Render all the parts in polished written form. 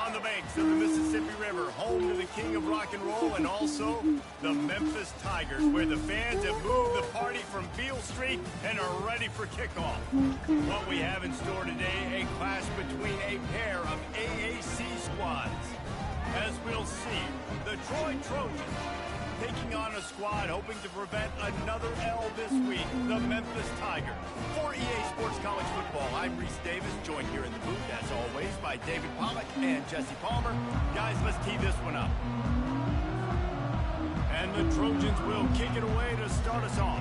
on the banks of the Mississippi River, home to the king of rock and roll and also the Memphis Tigers, where the fans have moved the party from Beale Street and are ready for kickoff. What we have in store today, a clash between a pair of AAC squads. As we'll see, the Troy Trojans taking on a squad hoping to prevent another L this week, the Memphis Tigers. For EA Sports College Football, I'm Reese Davis, joined here in the booth, as always, by David Pollack and Jesse Palmer. Guys, let's tee this one up. And the Trojans will kick it away to start us off.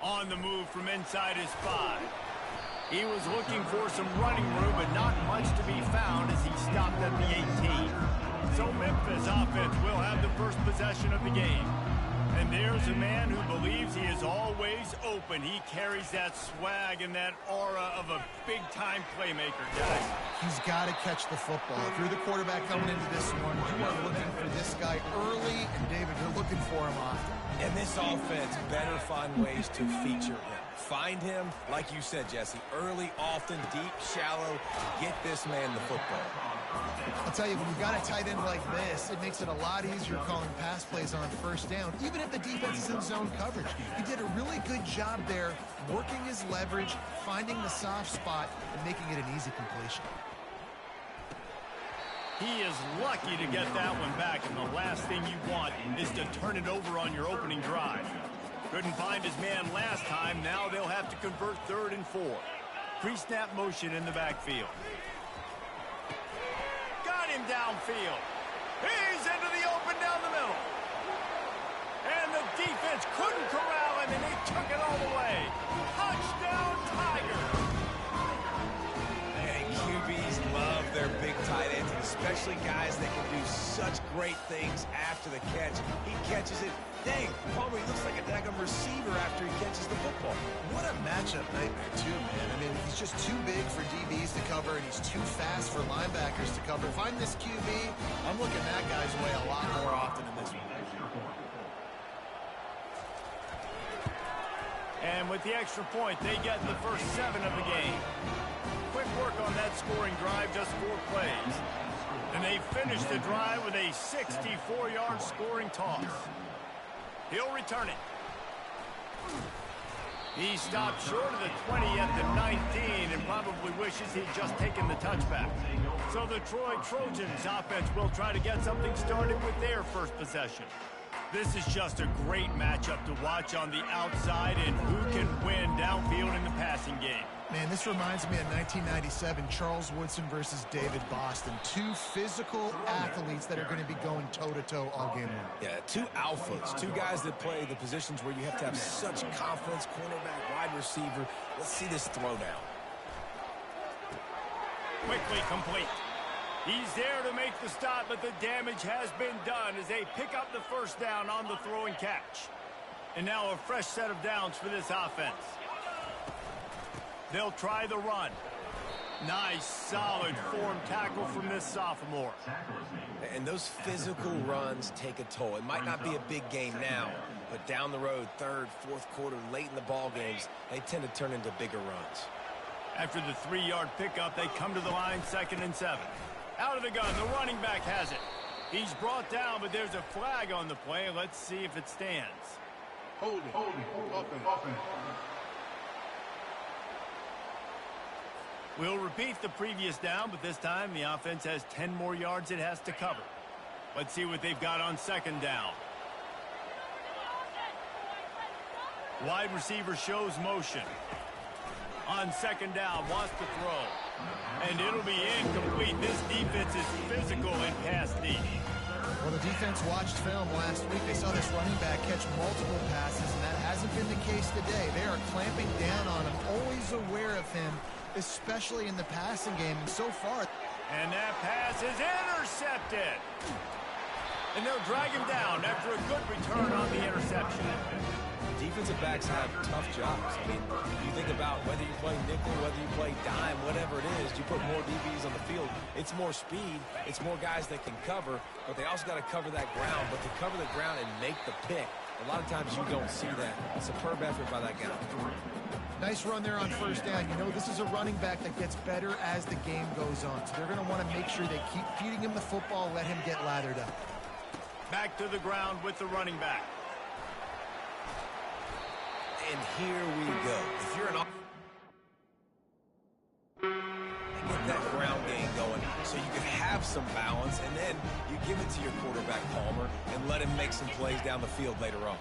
On the move from inside his 5. He was looking for some running room, but not much to be found as he stopped at the 18. So Memphis offense will have the first possession of the game. And there's a man who believes he is always open. He carries that swag and that aura of a big-time playmaker, guys. He's got to catch the football. If you're the quarterback coming into this one, you are looking for this guy early, and David, you're looking for him often. And this offense better find ways to feature him. Find him, like you said, Jesse, early, often, deep, shallow. Get this man the football. I'll tell you, when you've got a tight end like this, it makes it a lot easier calling pass plays on first down, even if the defense is in zone coverage. He did a really good job there, working his leverage, finding the soft spot, and making it an easy completion. He is lucky to get that one back, and the last thing you want is to turn it over on your opening drive. Couldn't find his man last time. Now they'll have to convert 3rd and 4. Pre-snap motion in the backfield. Got him downfield. He's into the open down the middle. And the defense couldn't corral him, and they took it all the way. Touchdown, Tigers! Man, QBs love their big tight ends, and especially guys that can do such great things after the catch. He catches it. Dang, Palmer, he looks like a daggum receiver after he catches the football. What a matchup nightmare, too, man. I mean, he's just too big for DBs to cover, and he's too fast for linebackers to cover. If I'm this QB, I'm looking that guy's way a lot more often in this one. And with the extra point, they get the first 7 of the game. Quick work on that scoring drive, just 4 plays. And they finish the drive with a 64-yard scoring toss. He'll return it. He stopped short of the 20 at the 19 and probably wishes he'd just taken the touchback. So the Troy Trojans offense will try to get something started with their first possession. This is just a great matchup to watch on the outside, and who can win downfield in the passing game. Man, this reminds me of 1997, Charles Woodson versus David Boston. 2 physical athletes that are going to be going toe-to-toe all game long. Yeah, 2 alphas, 2 guys that play the positions where you have to have such confidence, cornerback, wide receiver. Let's see this throwdown. Quickly complete. He's there to make the stop, but the damage has been done as they pick up the first down on the throw and catch. And now a fresh set of downs for this offense. They'll try the run. Nice, solid form tackle from this sophomore. And those physical runs take a toll. It might not be a big game now, but down the road, 3rd, 4th quarter, late in the ball games, they tend to turn into bigger runs. After the 3-yard pickup, they come to the line, 2nd and 7. Out of the gun, the running back has it. He's brought down, but there's a flag on the play. Let's see if it stands. Hold it. Open. We'll repeat the previous down, but this time the offense has 10 more yards it has to cover. Let's see what they've got on 2nd down. Wide receiver shows motion. On 2nd down, wants to throw. And it'll be incomplete. This defense is physical and pass deep. Well, the defense watched film last week. They saw this running back catch multiple passes, and that hasn't been the case today. They are clamping down on him, always aware of him, especially in the passing game. And so far... And that pass is intercepted. And they'll drag him down after a good return on the interception. Defensive backs have tough jobs. I mean, you think about whether you play nickel, whether you play dime, whatever it is, you put more DBs on the field. It's more speed. It's more guys that can cover, but they also got to cover that ground. But to cover the ground and make the pick, a A lot of times you don't see that. Superb effort by that guy. Nice run there on first down. You know, this is a running back that gets better as the game goes on. So they're going to want to make sure they keep feeding him the football, let him get lathered up. Back to the ground with the running back. And here we go. If you're an get that ground game going so you can have some balance, and then you give it to your quarterback, Palmer, and let him make some plays down the field later on.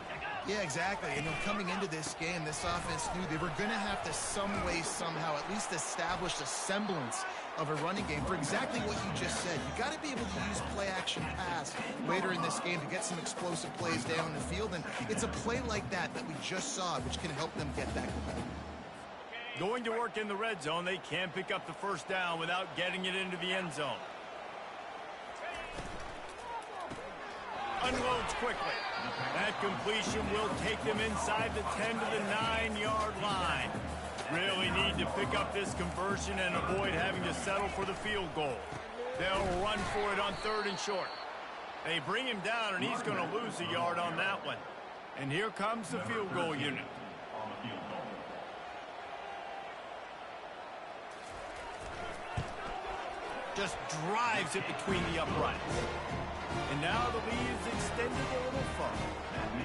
Yeah, exactly. You know, coming into this game, this offense knew they were going to have to some way, somehow, at least establish a semblance of a running game for exactly what you just said. You got to be able to use play-action pass later in this game to get some explosive plays down the field, and it's a play like that we just saw, which can help them get that going. Going to work in the red zone, they can't pick up the first down without getting it into the end zone. Unloads quickly. That completion will take them inside the 10 to the 9-yard line. Really need to pick up this conversion and avoid having to settle for the field goal. They'll run for it on 3rd and short. They bring him down, and he's going to lose a yard on that one. And here comes the field goal unit. Just drives it between the uprights. And now the lead is extended a little further.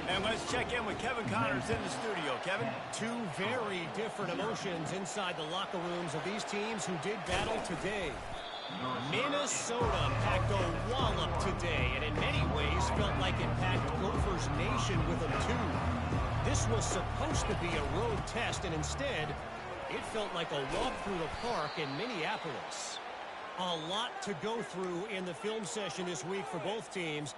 And let's check in with Kevin Connors in the studio. Kevin? Two very different emotions inside the locker rooms of these teams who did battle today. Minnesota packed a wallop today, and in many ways felt like it packed Gophers Nation with them too. This was supposed to be a road test, and instead, it felt like a walk through the park in Minneapolis. A lot to go through in the film session this week for both teams.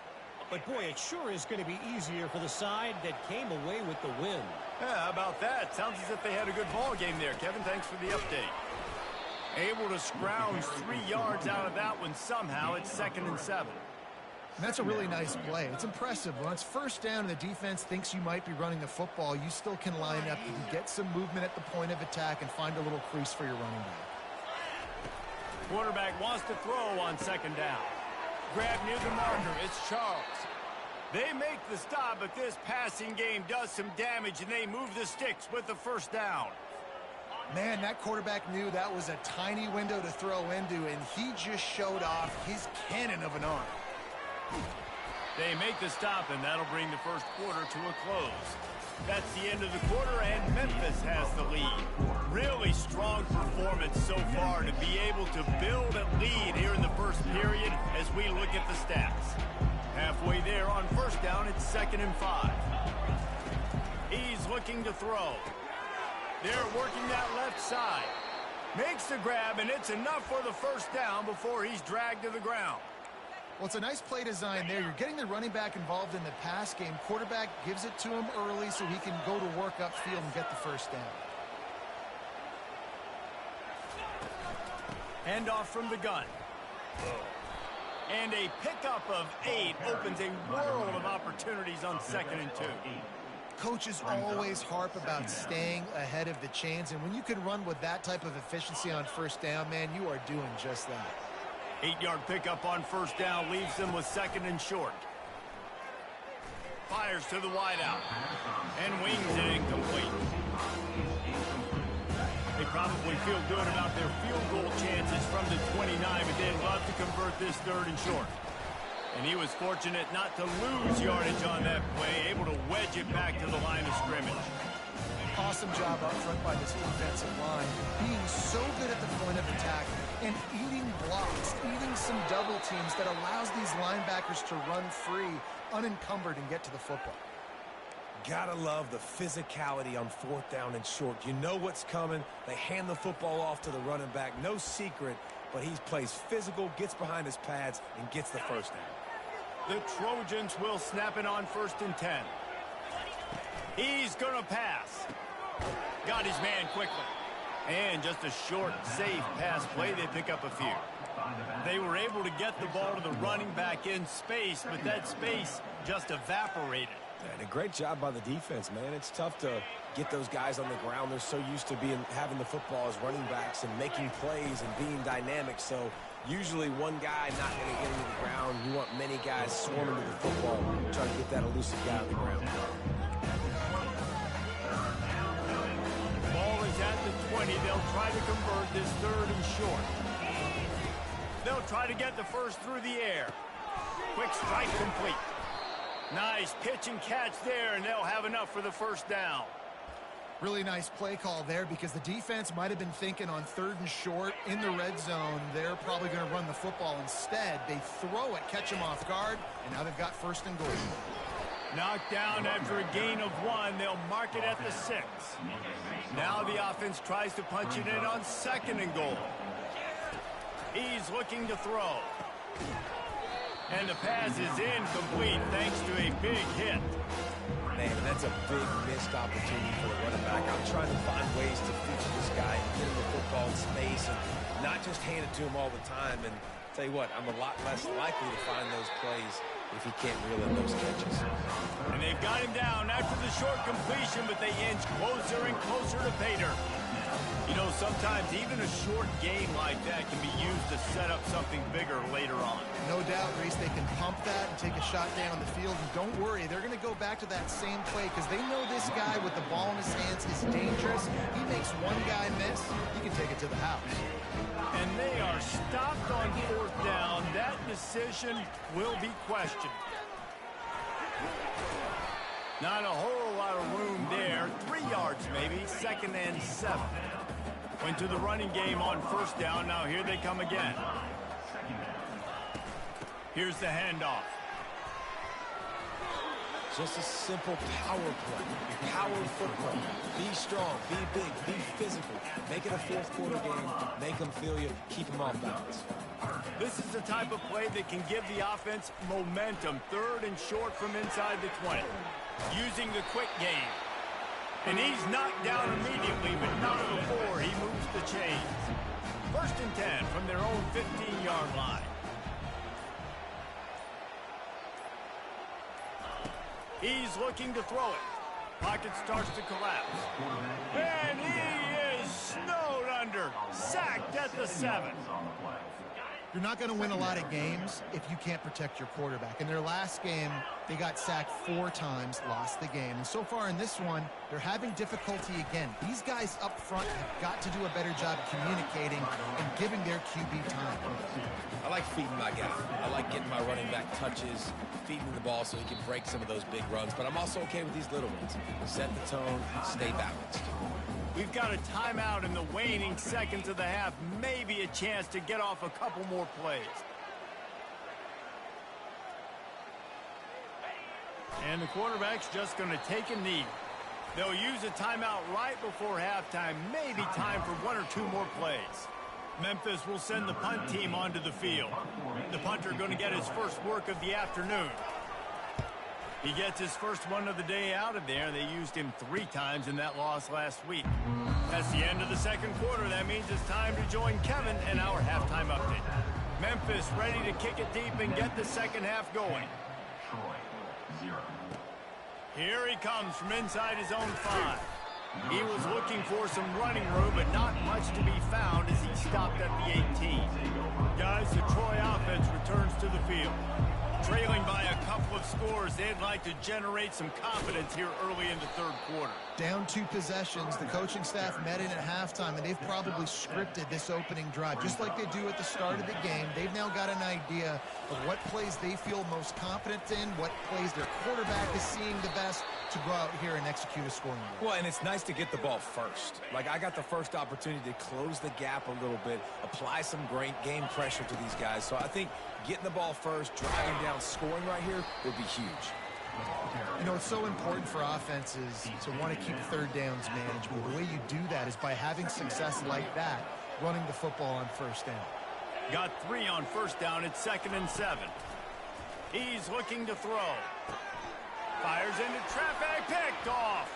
But, boy, it sure is going to be easier for the side that came away with the win. Yeah, how about that? Sounds as if they had a good ball game there. Kevin, thanks for the update. Able to scrounge 3 yards out of that one somehow. It's 2nd and 7. And that's a really nice play. It's impressive. When it's first down and the defense thinks you might be running the football, you still can line up. You can get some movement at the point of attack and find a little crease for your running back. Quarterback wants to throw on 2nd down. Grab near the marker. It's Charles. They make the stop, but this passing game does some damage, and they move the sticks with the first down. Man, that quarterback knew that was a tiny window to throw into, and he just showed off his cannon of an arm. They make the stop, and that'll bring the first quarter to a close. That's the end of the quarter, and Memphis has the lead. Really strong performance so far to be able to build a lead here in the first period as we look at the stats. Halfway there on first down, it's 2nd and 5. He's looking to throw. They're working that left side. Makes the grab, and it's enough for the first down before he's dragged to the ground. Well, it's a nice play design there. You're getting the running back involved in the pass game. Quarterback gives it to him early so he can go to work upfield and get the first down. Handoff from the gun. And a pickup of 8 opens a world of opportunities on 2nd and 2. Coaches always harp about staying ahead of the chains, and when you can run with that type of efficiency on first down, man, you are doing just that. 8-yard pickup on first down leaves them with 2nd and short. Fires to the wideout. And wings it incomplete. They probably feel good about their field goal chances from the 29, but they'd love to convert this 3rd and short. And he was fortunate not to lose yardage on that play, able to wedge it back to the line of scrimmage. Awesome job up front by this defensive line, being so good at the point of attack and eating blocks, eating some double teams that allows these linebackers to run free, unencumbered, and get to the football. Gotta love the physicality on 4th down and short. You know what's coming. They hand the football off to the running back. No secret, but he plays physical, gets behind his pads, and gets the first down. The Trojans will snap it on 1st and 10. He's going to pass. Got his man quickly. And just a short, safe pass play. They pick up a few. They were able to get the ball to the running back in space, but that space just evaporated. And a great job by the defense, man. It's tough to get those guys on the ground. They're so used to having the football as running backs and making plays and being dynamic. So Usually one guy not going to get into the ground. You want many guys swarming to the football, trying to get that elusive guy on the ground. Ball is at the 20. They'll try to convert this 3rd and short. They'll try to get the first through the air. Quick strike complete. Nice pitch and catch there, and they'll have enough for the first down. Really nice play call there because the defense might have been thinking on 3rd and short in the red zone. They're probably going to run the football. Instead, they throw it, catch them off guard, and now they've got 1st and goal. Knocked down after a gain of 1. They'll mark it at the 6. Now the offense tries to punch it in on 2nd and goal. He's looking to throw. And the pass is incomplete thanks to a big hit. Man, that's a big missed opportunity for the running back. I'm trying to find ways to feature this guy and get him the football in space and not just hand it to him all the time. And tell you what, I'm a lot less likely to find those plays if he can't reel in those catches. And they've got him down after the short completion, but they inch closer and closer to pay dirt. You know, sometimes even a short game like that can be used to set up something bigger later on. No doubt, Reese, they can pump that and take a shot down the field. And don't worry, they're going to go back to that same play because they know this guy with the ball in his hands is dangerous. He makes one guy miss, he can take it to the house. And they are stopped on 4th down. That decision will be questioned. Not a whole lot of room there. 3 yards maybe, 2nd and 7. Went to the running game on 1st down. Now here they come again. Here's the handoff. Just a simple power play. Power football. Be strong, be big, be physical. Make it a 4th quarter game. Make them feel you. Keep them off balance. This is the type of play that can give the offense momentum. 3rd and short from inside the 20. Using the quick game. And he's knocked down immediately, but not before he moves the chains. 1st and 10 from their own 15-yard line. He's looking to throw it. Pocket starts to collapse. And he is snowed under. Sacked at the 7. You're not going to win a lot of games if you can't protect your quarterback. In their last game, they got sacked 4 times, lost the game. And so far in this one, they're having difficulty again. These guys up front have got to do a better job communicating and giving their QB time. I like feeding my guy. I like getting my running back touches, feeding the ball so he can break some of those big runs. But I'm also okay with these little ones. Set the tone, stay balanced. We've got a timeout in the waning seconds of the half. Maybe a chance to get off a couple more plays. And the quarterback's just going to take a knee. They'll use a timeout right before halftime. Maybe time for 1 or 2 more plays. Memphis will send the punt team onto the field. The punter going to get his first work of the afternoon. He gets his first one of the day out of there. They used him 3 times in that loss last week. That's the end of the 2nd quarter. That means it's time to join Kevin in our halftime update. Memphis ready to kick it deep and get the 2nd half going. Here he comes from inside his own 5. He was looking for some running room, but not much to be found as he stopped at the 18. Guys, the Troy offense returns to the field. Trailing by a couple of scores, they'd like to generate some confidence here early in the 3rd quarter. Down 2 possessions, the coaching staff met in at halftime, and they've probably scripted this opening drive. Just like they do at the start of the game, they've now got an idea of what plays they feel most confident in, what plays their quarterback is seeing the best to go out here and execute a scoring drive. Well, and it's nice to get the ball first. Like, I got the first opportunity to close the gap a little bit, apply some great game pressure to these guys. So I think getting the ball first, driving down, scoring right here would be huge. You know, it's so important for offenses to want to keep 3rd downs manageable. The way you do that is by having success like that, running the football on 1st down. Got 3 on 1st down. It's 2nd and 7. He's looking to throw. Fires into traffic, picked off.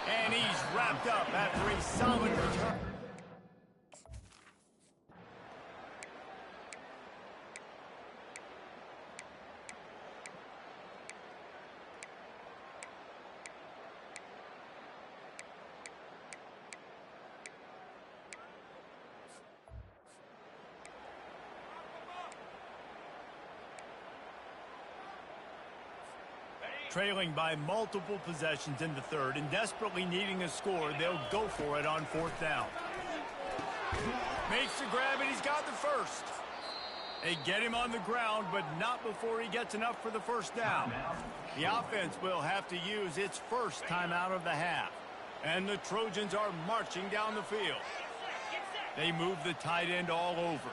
And he's wrapped up after a solid return. Trailing by multiple possessions in the third and desperately needing a score, they'll go for it on fourth down. Makes the grab, and he's got the first. They get him on the ground, but not before he gets enough for the first down. The offense will have to use its first timeout of the half. And the Trojans are marching down the field. They move the tight end all over.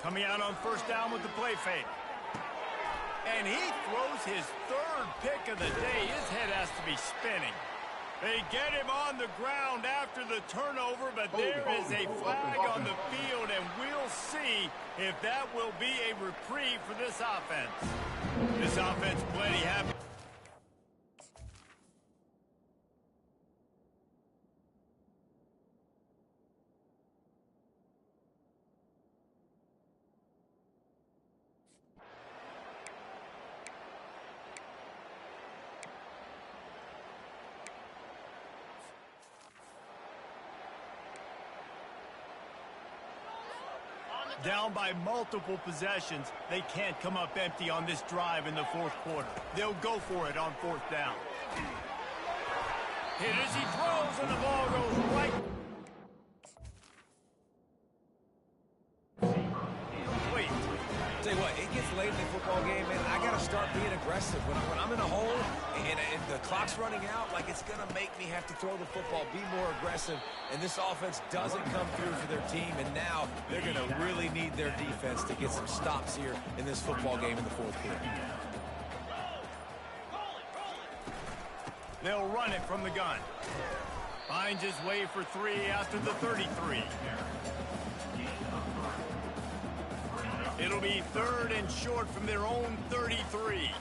Coming out on first down with the play fake. And he throws his third pick of the day. His head has to be spinning. They get him on the ground after the turnover, but there is a flag on the field, and we'll see if that will be a reprieve for this offense. This offense plenty happy. Down by multiple possessions, they can't come up empty on this drive in the fourth quarter. They'll go for it on fourth down. Hit as he throws, and the ball goes right. Complete. Tell you what, it gets late in the football game, man. I got to start being aggressive. When I'm in a hole and the clock's running out, like it's going to make me have to throw the football, be more aggressive. And this offense doesn't come through for their team, and now they're going to really need their defense to get some stops here in this football game in the fourth quarter. They'll run it from the gun. Finds his way for 3 after the 33. It'll be third and short from their own 33.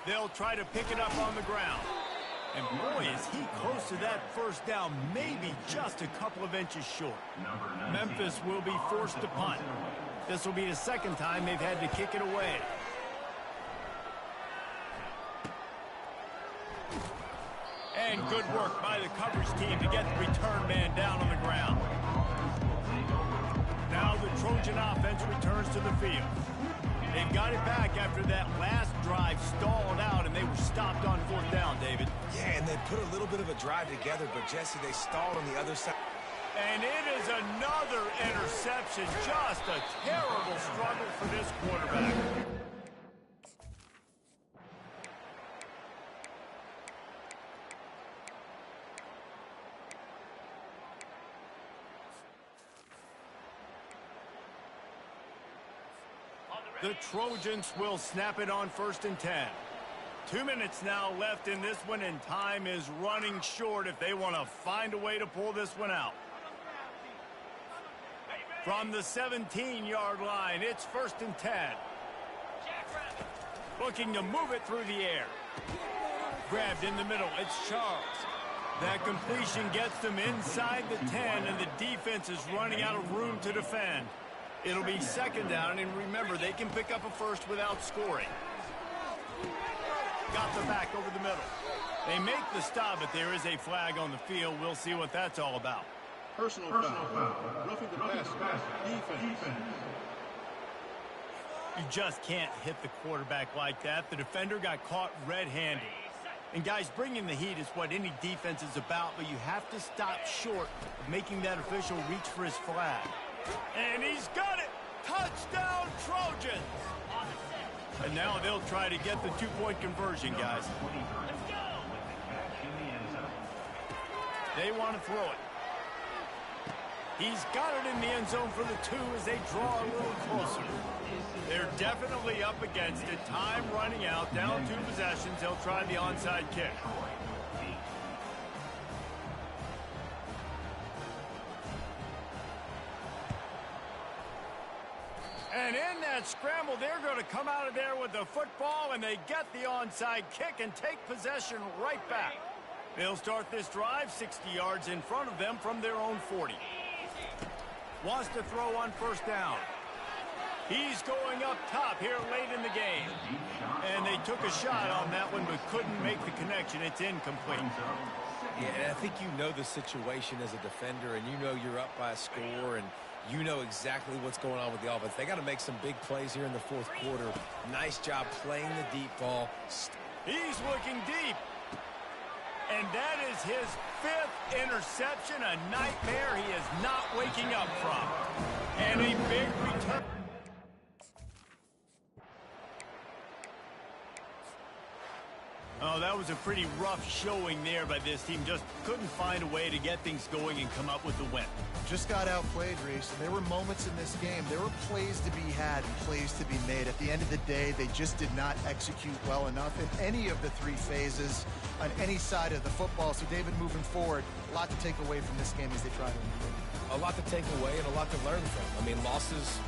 They'll try to pick it up on the ground. And boy, is he close to that first down, maybe just a couple of inches short. Memphis will be forced to punt. This will be the second time they've had to kick it away. And good work by the coverage team to get the return man down on the ground. Now the Trojan offense returns to the field. They've got it back after that last drive stalled out, and they were stopped on fourth down, David. Yeah, and they put a little bit of a drive together, but, Jesse, they stalled on the other side. And it is another interception. Just a terrible struggle for this quarterback. The Trojans will snap it on 1st and 10. 2 minutes now left in this one, and time is running short if they want to find a way to pull this one out. From the 17-yard line, it's 1st and 10. Looking to move it through the air. Grabbed in the middle, it's Charles. That completion gets them inside the 10, and the defense is running out of room to defend. It'll be 2nd down, and remember, they can pick up a first without scoring. Got the back over the middle. They make the stop, but there is a flag on the field. We'll see what that's all about. Personal foul. Roughing the pass. Defense. You just can't hit the quarterback like that. The defender got caught red-handed. And, guys, bringing the heat is what any defense is about, but you have to stop short of making that official reach for his flag. And he's got it! Touchdown, Trojans! And now they'll try to get the 2-point conversion, guys. They want to throw it. He's got it in the end zone for the 2 as they draw a little closer. They're definitely up against it. Time running out. Down 2 possessions. They'll try the onside kick. And in that scramble, they're going to come out of there with the football, and they get the onside kick and take possession right back. They'll start this drive 60 yards in front of them from their own 40. Wants to throw on 1st down. He's going up top here late in the game. And they took a shot on that one but couldn't make the connection. It's incomplete. Yeah, and I think you know the situation as a defender, and you know you're up by a score, and You know exactly what's going on with the offense. They got to make some big plays here in the fourth quarter. Nice job playing the deep ball. He's looking deep. And that is his 5th interception, a nightmare he is not waking up from. And a big return. Oh, that was a pretty rough showing there by this team. Just couldn't find a way to get things going and come up with the win. Just got outplayed, Reese. And there were moments in this game. There were plays to be had and plays to be made. At the end of the day, they just did not execute well enough in any of the 3 phases on any side of the football. So, David, moving forward, a lot to take away from this game as they try to improve. A lot to take away and a lot to learn from. I mean, losses